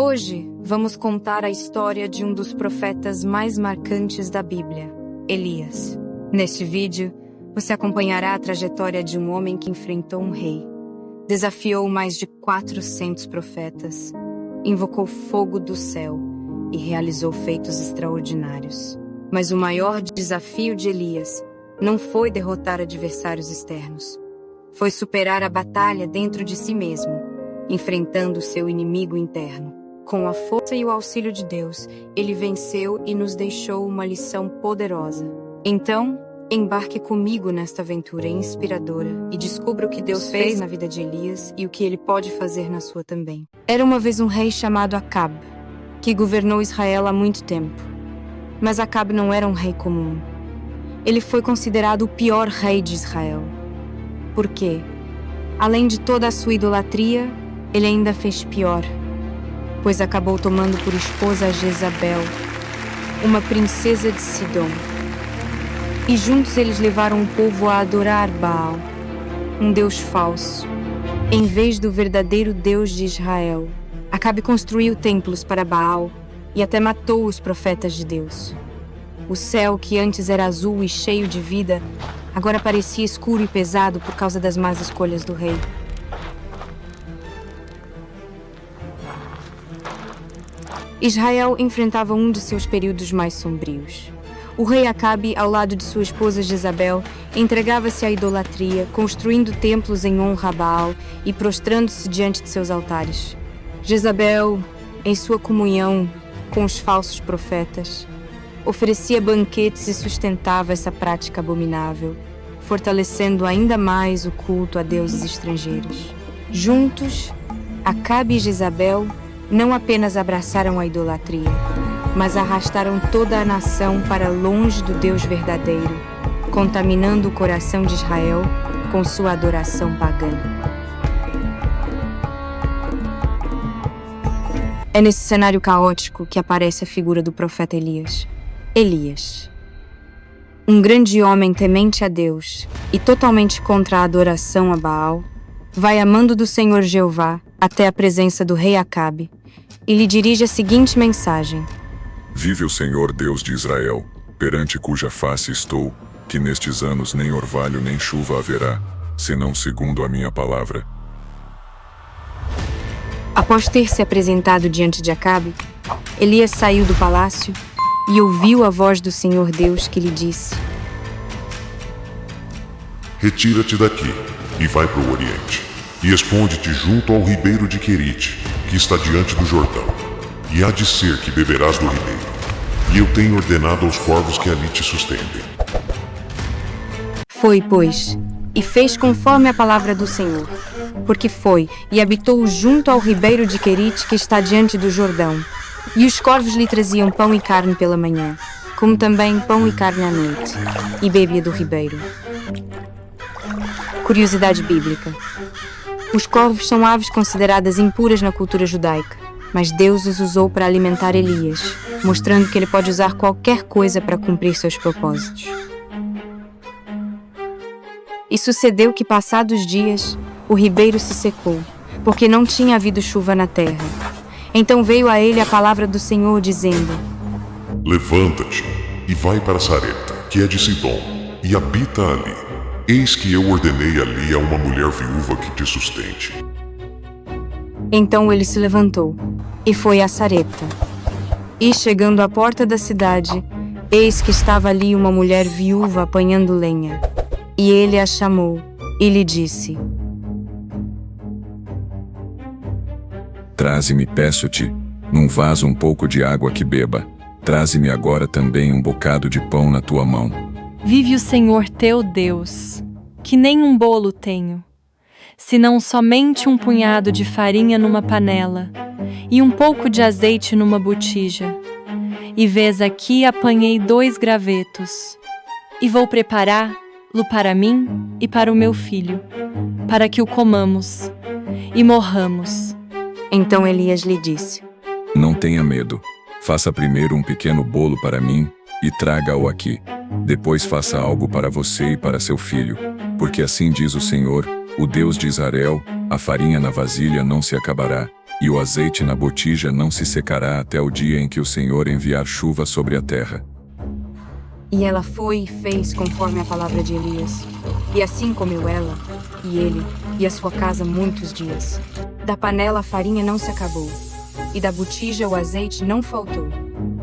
Hoje, vamos contar a história de um dos profetas mais marcantes da Bíblia, Elias. Neste vídeo, você acompanhará a trajetória de um homem que enfrentou um rei, desafiou mais de 400 profetas, invocou fogo do céu e realizou feitos extraordinários. Mas o maior desafio de Elias não foi derrotar adversários externos. Foi superar a batalha dentro de si mesmo, enfrentando seu inimigo interno. Com a força e o auxílio de Deus, ele venceu e nos deixou uma lição poderosa. Então, embarque comigo nesta aventura inspiradora e descubra o que Deus fez na vida de Elias e o que ele pode fazer na sua também. Era uma vez um rei chamado Acabe, que governou Israel há muito tempo. Mas Acabe não era um rei comum. Ele foi considerado o pior rei de Israel. Por quê? Além de toda a sua idolatria, ele ainda fez pior, pois acabou tomando por esposa a Jezabel, uma princesa de Sidom. E juntos eles levaram o povo a adorar Baal, um deus falso, em vez do verdadeiro Deus de Israel. Acabe construiu templos para Baal e até matou os profetas de Deus. O céu, que antes era azul e cheio de vida, agora parecia escuro e pesado por causa das más escolhas do rei. Israel enfrentava um de seus períodos mais sombrios. O rei Acabe, ao lado de sua esposa Jezabel, entregava-se à idolatria, construindo templos em honra a Baal e prostrando-se diante de seus altares. Jezabel, em sua comunhão com os falsos profetas, oferecia banquetes e sustentava essa prática abominável, fortalecendo ainda mais o culto a deuses estrangeiros. Juntos, Acabe e Jezabel não apenas abraçaram a idolatria, mas arrastaram toda a nação para longe do Deus verdadeiro, contaminando o coração de Israel com sua adoração pagã. É nesse cenário caótico que aparece a figura do profeta Elias. Elias, um grande homem temente a Deus e totalmente contra a adoração a Baal, vai a mando do Senhor Jeová até a presença do rei Acabe e lhe dirige a seguinte mensagem: Vive o Senhor Deus de Israel, perante cuja face estou, que nestes anos nem orvalho nem chuva haverá, senão segundo a minha palavra. Após ter se apresentado diante de Acabe, Elias saiu do palácio e ouviu a voz do Senhor Deus que lhe disse: Retira-te daqui e vai para o Oriente, e esconde-te junto ao ribeiro de Querite, que está diante do Jordão. E há de ser que beberás do ribeiro, e eu tenho ordenado aos corvos que ali te sustentem. Foi, pois, e fez conforme a palavra do Senhor, porque foi e habitou junto ao ribeiro de Querite, que está diante do Jordão. E os corvos lhe traziam pão e carne pela manhã, como também pão e carne à noite, e bebia do ribeiro. Curiosidade bíblica: os corvos são aves consideradas impuras na cultura judaica, mas Deus os usou para alimentar Elias, mostrando que ele pode usar qualquer coisa para cumprir seus propósitos. E sucedeu que, passados dias, o ribeiro se secou, porque não tinha havido chuva na terra. Então veio a ele a palavra do Senhor, dizendo: Levanta-te e vai para Sarepta, que é de Sidom, e habita ali. Eis que eu ordenei ali a uma mulher viúva que te sustente. Então ele se levantou e foi a Sarepta. E chegando à porta da cidade, eis que estava ali uma mulher viúva apanhando lenha. E ele a chamou e lhe disse: Traze-me, peço-te, num vaso um pouco de água que beba. Traze-me agora também um bocado de pão na tua mão. Vive o Senhor teu Deus, que nem um bolo tenho, senão somente um punhado de farinha numa panela e um pouco de azeite numa botija. E vês aqui apanhei 2 gravetos, e vou prepará-lo para mim e para o meu filho, para que o comamos e morramos. Então Elias lhe disse: Não tenha medo. Faça primeiro um pequeno bolo para mim e traga-o aqui. Depois faça algo para você e para seu filho, porque assim diz o Senhor, o Deus de Israel: a farinha na vasilha não se acabará, e o azeite na botija não se secará até o dia em que o Senhor enviar chuva sobre a terra. E ela foi e fez conforme a palavra de Elias. E assim comeu ela, e ele, e a sua casa muitos dias. Da panela a farinha não se acabou, e da botija o azeite não faltou,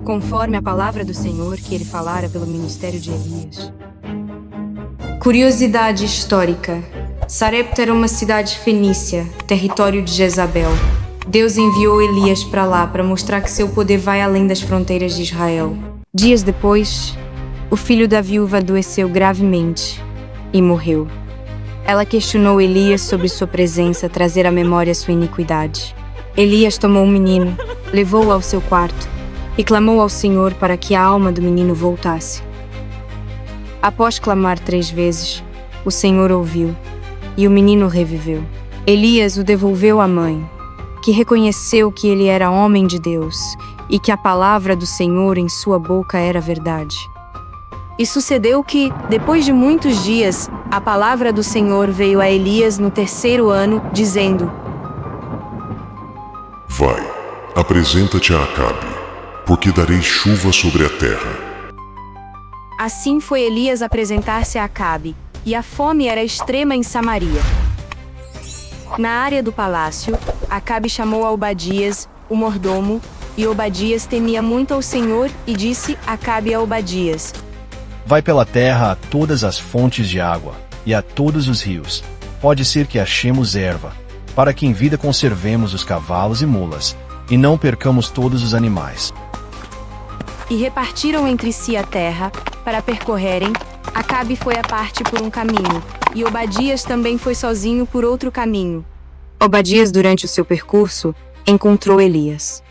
conforme a palavra do Senhor que ele falara pelo ministério de Elias. Curiosidade histórica. Sarepta era uma cidade fenícia, território de Jezabel. Deus enviou Elias para lá para mostrar que seu poder vai além das fronteiras de Israel. Dias depois, o filho da viúva adoeceu gravemente e morreu. Ela questionou Elias sobre sua presença trazer à memória sua iniquidade. Elias tomou o menino, levou-o ao seu quarto e clamou ao Senhor para que a alma do menino voltasse. Após clamar 3 vezes, o Senhor ouviu e o menino reviveu. Elias o devolveu à mãe, que reconheceu que ele era homem de Deus e que a palavra do Senhor em sua boca era verdade. E sucedeu que, depois de muitos dias, a palavra do Senhor veio a Elias no 3º ano, dizendo: Vai, apresenta-te a Acabe, porque darei chuva sobre a terra. Assim foi Elias apresentar-se a Acabe, e a fome era extrema em Samaria. Na área do palácio, Acabe chamou a Obadias, o mordomo, e Obadias temia muito ao Senhor e disse Acabe a Obadias: Vai pela terra a todas as fontes de água, e a todos os rios. Pode ser que achemos erva, para que em vida conservemos os cavalos e mulas, e não percamos todos os animais. E repartiram entre si a terra, para percorrerem. Acabe foi à parte por um caminho, e Obadias também foi sozinho por outro caminho. Obadias, durante o seu percurso, encontrou Elias.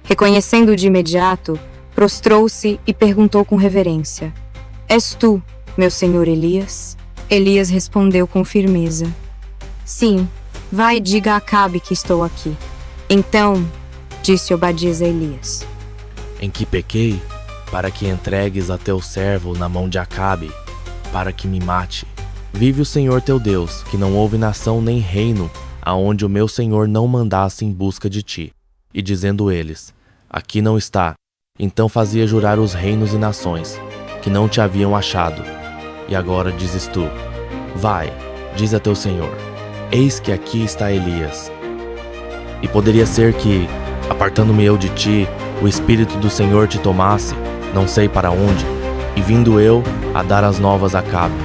Reconhecendo-o de imediato, prostrou-se e perguntou com reverência: És tu, meu senhor Elias? Elias respondeu com firmeza: Sim, vai e diga a Acabe que estou aqui. Então, disse Obadias a Elias: Em que pequei, para que entregues a teu servo na mão de Acabe, para que me mate? Vive o Senhor teu Deus, que não houve nação nem reino, aonde o meu Senhor não mandasse em busca de ti. E dizendo eles: Aqui não está, então fazia jurar os reinos e nações, que não te haviam achado. E agora dizes tu: Vai, diz a teu Senhor, eis que aqui está Elias. E poderia ser que, apartando-me eu de ti, o Espírito do Senhor te tomasse, não sei para onde, e vindo eu a dar as novas a Acabe,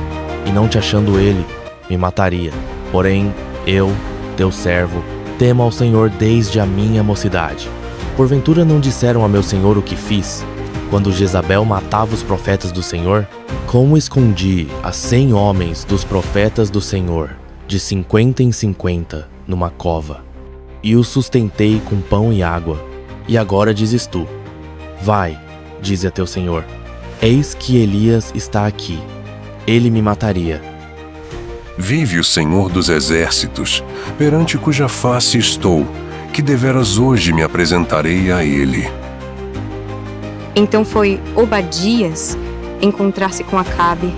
e não te achando ele, me mataria. Porém, eu, teu servo, temo ao Senhor desde a minha mocidade. Porventura não disseram a meu Senhor o que fiz, quando Jezabel matava os profetas do Senhor? Como escondi a 100 homens dos profetas do Senhor, de 50 em 50, numa cova, e os sustentei com pão e água. E agora dizes tu: Vai, dize a teu Senhor, eis que Elias está aqui, ele me mataria. Vive o Senhor dos exércitos, perante cuja face estou, que deveras hoje me apresentarei a ele. Então foi Obadias encontrar-se com Acabe.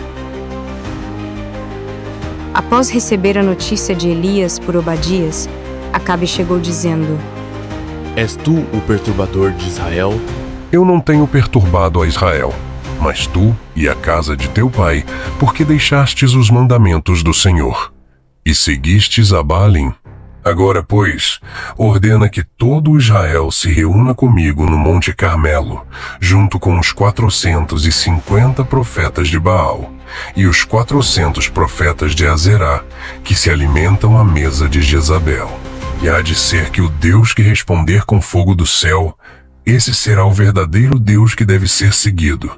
Após receber a notícia de Elias por Obadias, Acabe chegou dizendo: És tu o perturbador de Israel? Eu não tenho perturbado a Israel, mas tu e a casa de teu pai, porque deixastes os mandamentos do Senhor, e seguistes a Baalim. Agora, pois, ordena que todo Israel se reúna comigo no Monte Carmelo, junto com os 450 profetas de Baal, e os 400 profetas de Azerá, que se alimentam à mesa de Jezabel. E há de ser que o Deus que responder com fogo do céu, esse será o verdadeiro Deus que deve ser seguido.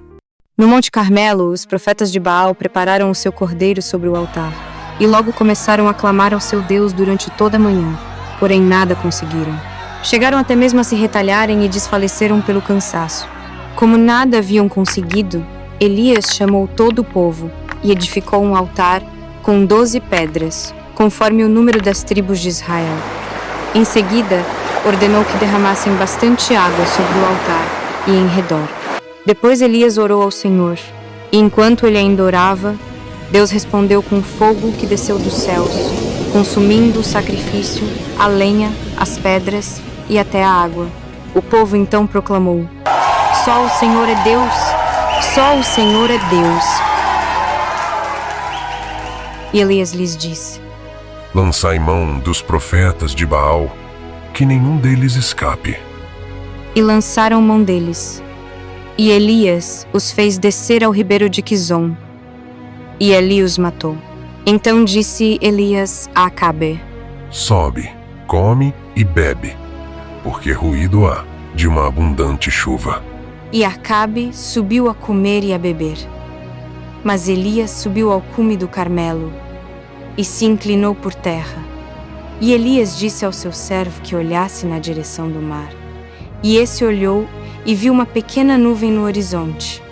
No Monte Carmelo, os profetas de Baal prepararam o seu cordeiro sobre o altar, e logo começaram a clamar ao seu Deus durante toda a manhã, porém nada conseguiram. Chegaram até mesmo a se retalharem e desfaleceram pelo cansaço. Como nada haviam conseguido, Elias chamou todo o povo e edificou um altar com 12 pedras, conforme o número das tribos de Israel. Em seguida, ordenou que derramassem bastante água sobre o altar e em redor. Depois Elias orou ao Senhor, e enquanto ele ainda orava, Deus respondeu com fogo que desceu dos céus, consumindo o sacrifício, a lenha, as pedras e até a água. O povo então proclamou: Só o Senhor é Deus! Só o Senhor é Deus! E Elias lhes disse: Lançai mão dos profetas de Baal, que nenhum deles escape. E lançaram mão deles. E Elias os fez descer ao ribeiro de Quizom. E Eli os matou. Então disse Elias a Acabe: Sobe, come e bebe, porque ruído há de uma abundante chuva. E Acabe subiu a comer e a beber. Mas Elias subiu ao cume do Carmelo e se inclinou por terra. E Elias disse ao seu servo que olhasse na direção do mar. E esse olhou e viu uma pequena nuvem no horizonte.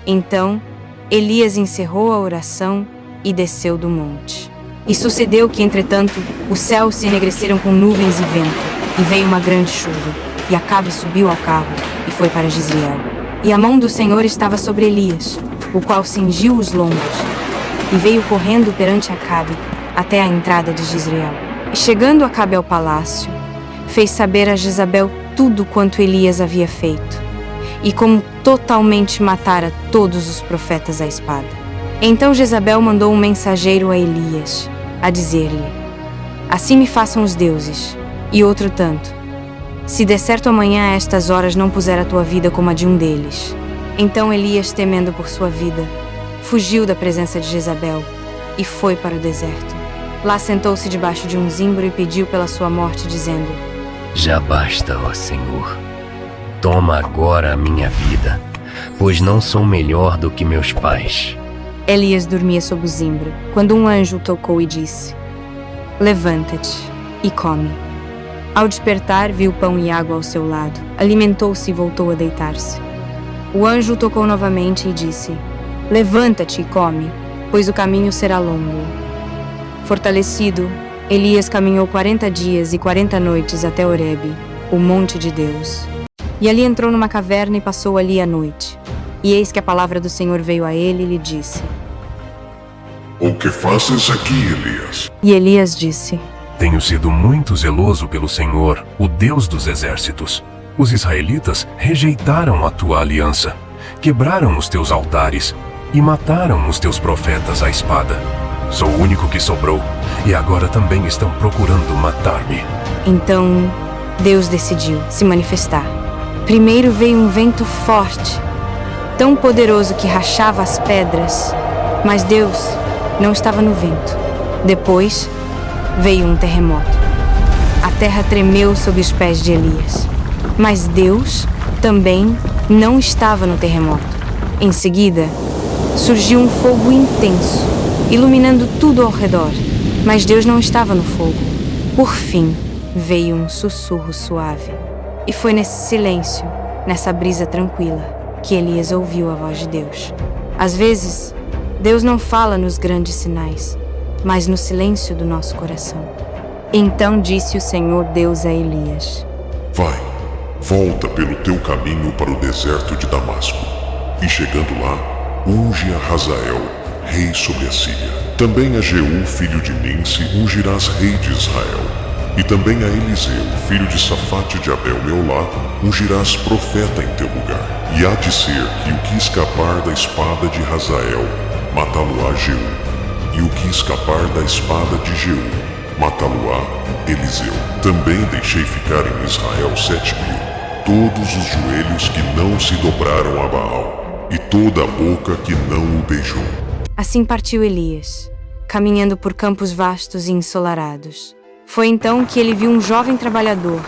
Então Elias encerrou a oração e desceu do monte. E sucedeu que, entretanto, os céus se enegreceram com nuvens e vento, e veio uma grande chuva. E Acabe subiu ao carro e foi para Jezreel. E a mão do Senhor estava sobre Elias, o qual cingiu os lombos, e veio correndo perante Acabe até a entrada de Jezreel. E chegando Acabe ao palácio, fez saber a Jezabel tudo quanto Elias havia feito, e como totalmente matara todos os profetas à espada. Então Jezabel mandou um mensageiro a Elias, a dizer-lhe: Assim me façam os deuses, e outro tanto, se der certo amanhã a estas horas não puser a tua vida como a de um deles. Então Elias, temendo por sua vida, fugiu da presença de Jezabel e foi para o deserto. Lá sentou-se debaixo de um zimbro e pediu pela sua morte, dizendo: Já basta, ó Senhor. Toma agora a minha vida, pois não sou melhor do que meus pais. Elias dormia sob o zimbro, quando um anjo o tocou e disse: Levanta-te e come. Ao despertar, viu pão e água ao seu lado. Alimentou-se e voltou a deitar-se. O anjo o tocou novamente e disse: Levanta-te e come, pois o caminho será longo. Fortalecido, Elias caminhou 40 dias e 40 noites até Horebe, o monte de Deus. E ali entrou numa caverna e passou ali a noite. E eis que a palavra do Senhor veio a ele e lhe disse: O que fazes aqui, Elias? E Elias disse: Tenho sido muito zeloso pelo Senhor, o Deus dos exércitos. Os israelitas rejeitaram a tua aliança, quebraram os teus altares e mataram os teus profetas à espada. Sou o único que sobrou, e agora também estão procurando matar-me. Então Deus decidiu se manifestar. Primeiro veio um vento forte, tão poderoso que rachava as pedras, mas Deus não estava no vento. Depois veio um terremoto. A terra tremeu sob os pés de Elias, mas Deus também não estava no terremoto. Em seguida, surgiu um fogo intenso, iluminando tudo ao redor, mas Deus não estava no fogo. Por fim, veio um sussurro suave. E foi nesse silêncio, nessa brisa tranquila, que Elias ouviu a voz de Deus. Às vezes, Deus não fala nos grandes sinais, mas no silêncio do nosso coração. Então disse o Senhor Deus a Elias: Vai, volta pelo teu caminho para o deserto de Damasco, e chegando lá, unge a Hazael, rei sobre a Síria. Também a Jeú, filho de Ninsi, ungirás rei de Israel. E também a Eliseu, filho de Safate de Abel-Meolá, ungirás profeta em teu lugar. E há de ser que o que escapar da espada de Hazael, matá-lo-á Jeú. E o que escapar da espada de Jeú, matá-lo-á Eliseu. Também deixei ficar em Israel 7.000, todos os joelhos que não se dobraram a Baal, e toda a boca que não o beijou. Assim partiu Elias, caminhando por campos vastos e ensolarados. Foi então que ele viu um jovem trabalhador,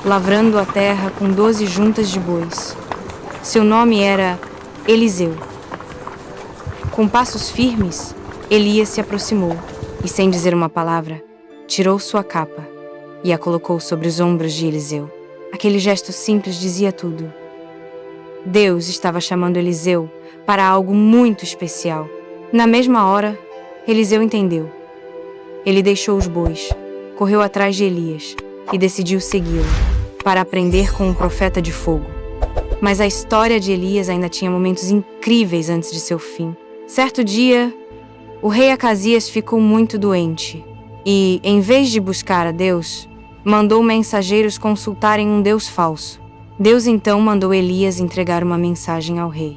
lavrando a terra com 12 juntas de bois. Seu nome era Eliseu. Com passos firmes, Elias se aproximou e, sem dizer uma palavra, tirou sua capa e a colocou sobre os ombros de Eliseu. Aquele gesto simples dizia tudo. Deus estava chamando Eliseu para algo muito especial. Na mesma hora, Eliseu entendeu. Ele deixou os bois, correu atrás de Elias e decidiu segui-lo para aprender com um profeta de fogo. Mas a história de Elias ainda tinha momentos incríveis antes de seu fim. Certo dia, o rei Acasias ficou muito doente e, em vez de buscar a Deus, mandou mensageiros consultarem um Deus falso. Deus então mandou Elias entregar uma mensagem ao rei.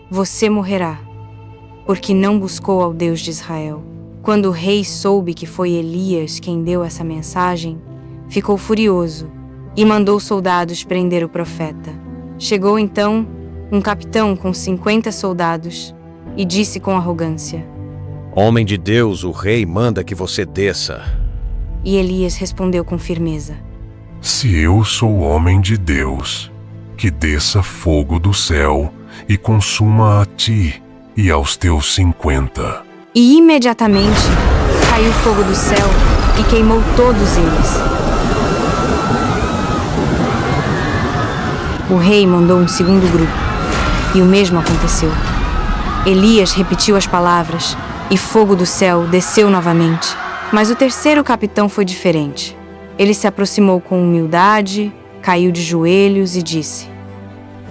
Você morrerá, porque não buscou ao Deus de Israel. Quando o rei soube que foi Elias quem deu essa mensagem, ficou furioso e mandou soldados prender o profeta. Chegou então um capitão com 50 soldados e disse com arrogância: Homem de Deus, o rei manda que você desça. E Elias respondeu com firmeza: Se eu sou homem de Deus, que desça fogo do céu e consuma a ti e aos teus 50. E imediatamente caiu fogo do céu e queimou todos eles. O rei mandou um segundo grupo, e o mesmo aconteceu. Elias repetiu as palavras, e fogo do céu desceu novamente. Mas o terceiro capitão foi diferente. Ele se aproximou com humildade, caiu de joelhos e disse: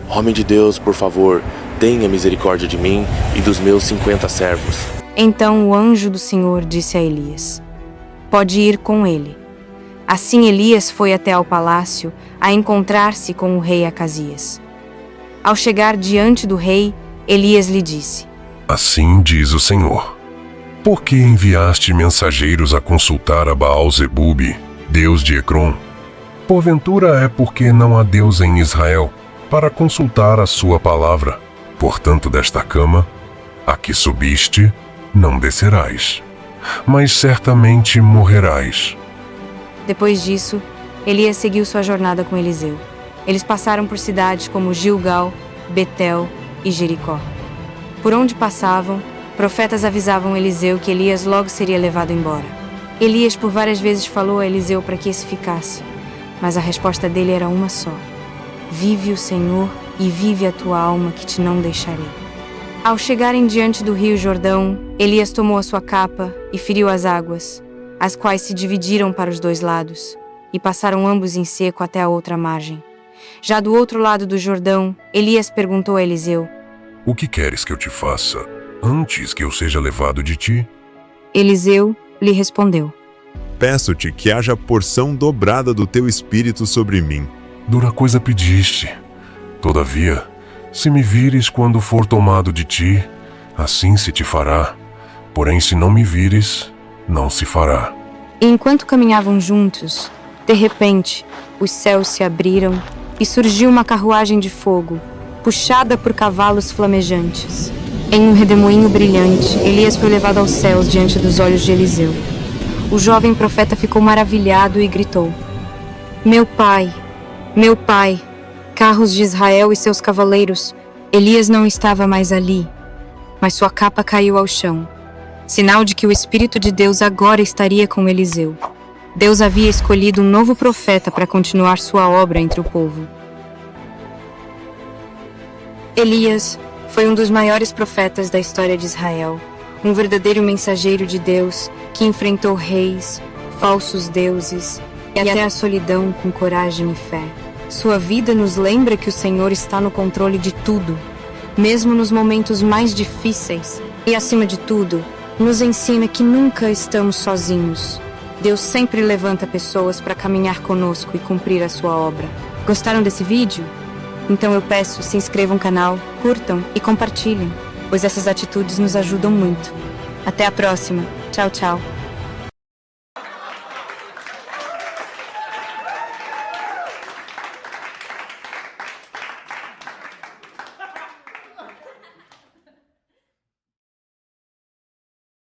Homem de Deus, por favor, tenha misericórdia de mim e dos meus 50 servos. Então o anjo do Senhor disse a Elias: Pode ir com ele. Assim Elias foi até ao palácio a encontrar-se com o rei Acasias. Ao chegar diante do rei, Elias lhe disse: Assim diz o Senhor: Por que enviaste mensageiros a consultar a Baal-Zebube, Deus de Ecrom? Porventura é porque não há Deus em Israel para consultar a sua palavra. Portanto, desta cama, a que subiste, não descerás, mas certamente morrerás. Depois disso, Elias seguiu sua jornada com Eliseu. Eles passaram por cidades como Gilgal, Betel e Jericó. Por onde passavam, profetas avisavam Eliseu que Elias logo seria levado embora. Elias por várias vezes falou a Eliseu para que esse ficasse, mas a resposta dele era uma só: Vive o Senhor e vive a tua alma que te não deixarei. Ao chegarem diante do rio Jordão, Elias tomou a sua capa e feriu as águas, as quais se dividiram para os dois lados, e passaram ambos em seco até a outra margem. Já do outro lado do Jordão, Elias perguntou a Eliseu: O que queres que eu te faça antes que eu seja levado de ti? Eliseu lhe respondeu: Peço-te que haja porção dobrada do teu espírito sobre mim. Dura coisa pediste. Todavia, se me vires quando for tomado de ti, assim se te fará. Porém, se não me vires, não se fará. E enquanto caminhavam juntos, de repente, os céus se abriram e surgiu uma carruagem de fogo, puxada por cavalos flamejantes. Em um redemoinho brilhante, Elias foi levado aos céus diante dos olhos de Eliseu. O jovem profeta ficou maravilhado e gritou: Meu pai, carros de Israel e seus cavaleiros! Elias não estava mais ali, mas sua capa caiu ao chão, sinal de que o Espírito de Deus agora estaria com Eliseu. Deus havia escolhido um novo profeta para continuar sua obra entre o povo. Elias foi um dos maiores profetas da história de Israel, um verdadeiro mensageiro de Deus que enfrentou reis, falsos deuses e até a solidão com coragem e fé. Sua vida nos lembra que o Senhor está no controle de tudo, mesmo nos momentos mais difíceis. E, acima de tudo, nos ensina que nunca estamos sozinhos. Deus sempre levanta pessoas para caminhar conosco e cumprir a sua obra. Gostaram desse vídeo? Então eu peço, se inscrevam no canal, curtam e compartilhem, pois essas atitudes nos ajudam muito. Até a próxima. Tchau, tchau.